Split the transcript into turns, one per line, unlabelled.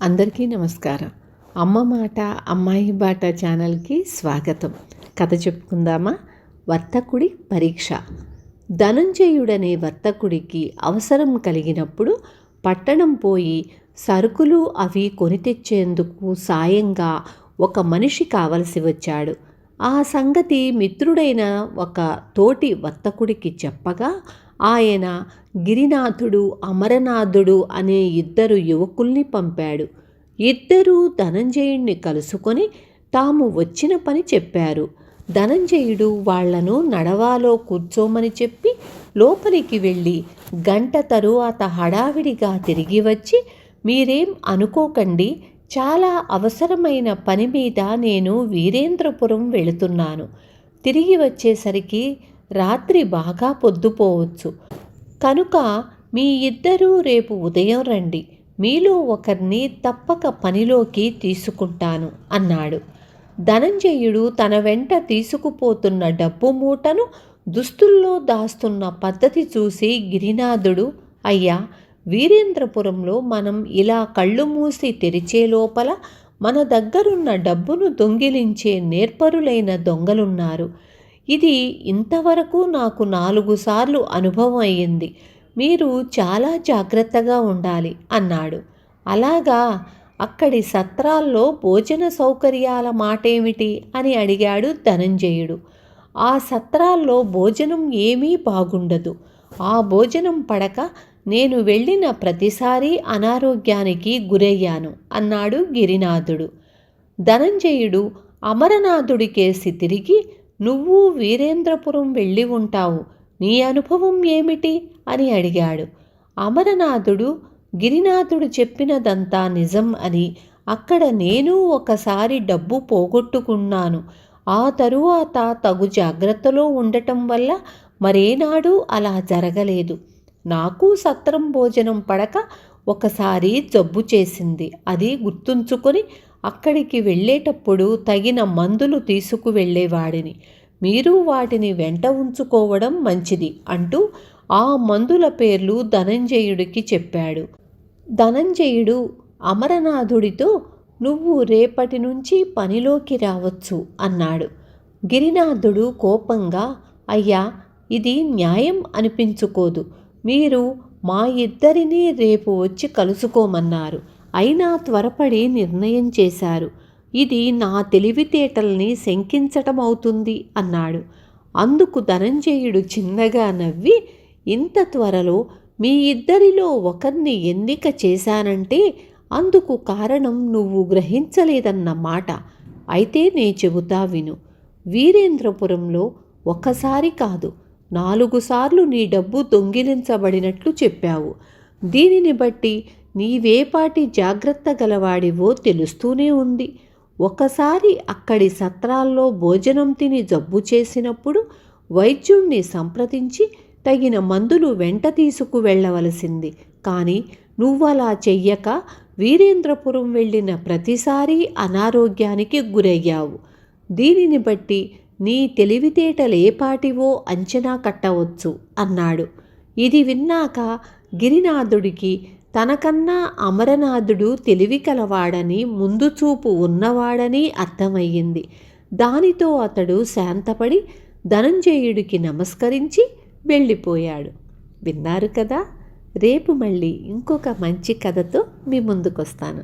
అందరికీ నమస్కారం. అమ్మ మాట అమ్మాయి బాట ఛానల్కి స్వాగతం. కథ చెప్పుకుందామా? వర్తకుడి పరీక్ష. ధనంజయుడనే వర్తకుడికి అవసరం కలిగినప్పుడు పట్టణం పోయి సరుకులు అవి కొని తెచ్చేందుకు సాయంగా ఒక మనిషి కావలసి వచ్చాడు. ఆ సంగతి మిత్రుడైన ఒక తోటి వర్తకుడికి చెప్పగా ఆయన గిరినాథుడు, అమరనాథుడు అనే ఇద్దరు యువకుల్ని పంపాడు. ఇద్దరూ ధనంజయుణ్ణి కలుసుకొని తాము వచ్చిన పని చెప్పారు. ధనంజయుడు వాళ్లను నడవాలో కూర్చోమని చెప్పి లోపలికి వెళ్ళి గంట తరువాత హడావిడిగా తిరిగి వచ్చి, మీరేం అనుకోకండి, చాలా అవసరమైన పని మీద నేను వీరేంద్రపురం వెళుతున్నాను. తిరిగి వచ్చేసరికి రాత్రి బాగా పొద్దుపోవచ్చు. కనుక మీ ఇద్దరూ రేపు ఉదయం రండి. మీలో ఒకరిని తప్పక పనిలోకి తీసుకుంటాను అన్నాడు. ధనంజయుడు తన వెంట తీసుకుపోతున్న డబ్బు మూటను దుస్తుల్లో దాస్తున్న పద్ధతి చూసి గిరినాథుడు, అయ్యా, వీరేంద్రపురంలో మనం ఇలా కళ్ళు మూసి తెరిచే లోపల మన దగ్గరున్న డబ్బును దొంగిలించే నేర్పరులైన దొంగలున్నారు. ఇది ఇంతవరకు నాకు 4 సార్లు అనుభవం అయ్యింది. మీరు చాలా జాగ్రత్తగా ఉండాలి అన్నాడు. అలాగా, అక్కడి సత్రాల్లో భోజన సౌకర్యాల మాటేమిటి అని అడిగాడు ధనంజయుడు. ఆ సత్రాల్లో భోజనం ఏమీ బాగుండదు. ఆ భోజనం పడక నేను వెళ్ళిన ప్రతిసారి అనారోగ్యానికి గురయ్యాను అన్నాడు గిరినాథుడు. ధనంజయుడు అమరనాథుడికేసి తిరిగి, నువ్వు వీరేంద్రపురం వెళ్ళి ఉంటావు, నీ అనుభవం ఏమిటి అని అడిగాడు. అమరనాథుడు గిరినాథుడు చెప్పినదంతా నిజం అని, అక్కడ నేను ఒకసారి డబ్బు పోగొట్టుకున్నాను. ఆ తరువాత తగు జాగ్రత్తలో ఉండటం వల్ల మరేనాడు అలా జరగలేదు. నాకు సత్రం భోజనం పడక ఒకసారి జబ్బు చేసింది. అది గుర్తుంచుకొని అక్కడికి వెళ్ళేటప్పుడు తగిన మందులు తీసుకువెళ్ళేవాడిని. మీరు వాటిని వెంట ఉంచుకోవడం మంచిది అంటూ ఆ మందుల పేర్లు ధనంజయుడికి చెప్పాడు. ధనంజయుడు అమరనాథుడితో, నువ్వు రేపటి నుంచి పనిలోకి రావచ్చు అన్నాడు. గిరినాథుడు కోపంగా, అయ్యా, ఇది న్యాయం అనిపించుకోదు. మీరు మా ఇద్దరినీ రేపు వచ్చి కలుసుకోమన్నారు. అయినా త్వరపడి నిర్ణయం చేశారు. ఇది నా తెలివితేటల్ని శంకించటం అవుతుంది అన్నాడు. అందుకు ధనంజయుడు చిన్నగా నవ్వి, ఇంత త్వరలో మీ ఇద్దరిలో ఒకరిని ఎన్నిక చేశానంటే అందుకు కారణం నువ్వు గ్రహించలేదన్న మాట. అయితే నే చెబుతా విను. వీరేంద్రపురంలో ఒకసారి కాదు 4 సార్లు నీ డబ్బు దొంగిలించబడినట్లు చెప్పావు. దీనిని బట్టి నీవేపాటి జాగ్రత్త గలవాడివో తెలుస్తూనే ఉంది. ఒకసారి అక్కడి సత్రాల్లో భోజనం తిని జబ్బు చేసినప్పుడు వైద్యుణ్ణి సంప్రదించి తగిన మందులు వెంట తీసుకువెళ్ళవలసింది. కానీ నువ్వలా చెయ్యక వీరేంద్రపురం వెళ్ళిన ప్రతిసారి అనారోగ్యానికి గురయ్యావు. దీనిని బట్టి నీ తెలివితేటలేపాటివో అంచనా కట్టవచ్చు అన్నాడు. ఇది విన్నాక గిరినాథుడికి తనకన్నా అమరనాథుడు తెలివి కలవాడని, ముందు చూపు ఉన్నవాడని అర్థమయ్యింది. దానితో అతడు శాంతపడి ధనంజయుడికి నమస్కరించి వెళ్ళిపోయాడు. విన్నారు కదా? రేపు మళ్ళీ ఇంకొక మంచి కథతో మీ ముందుకొస్తాను.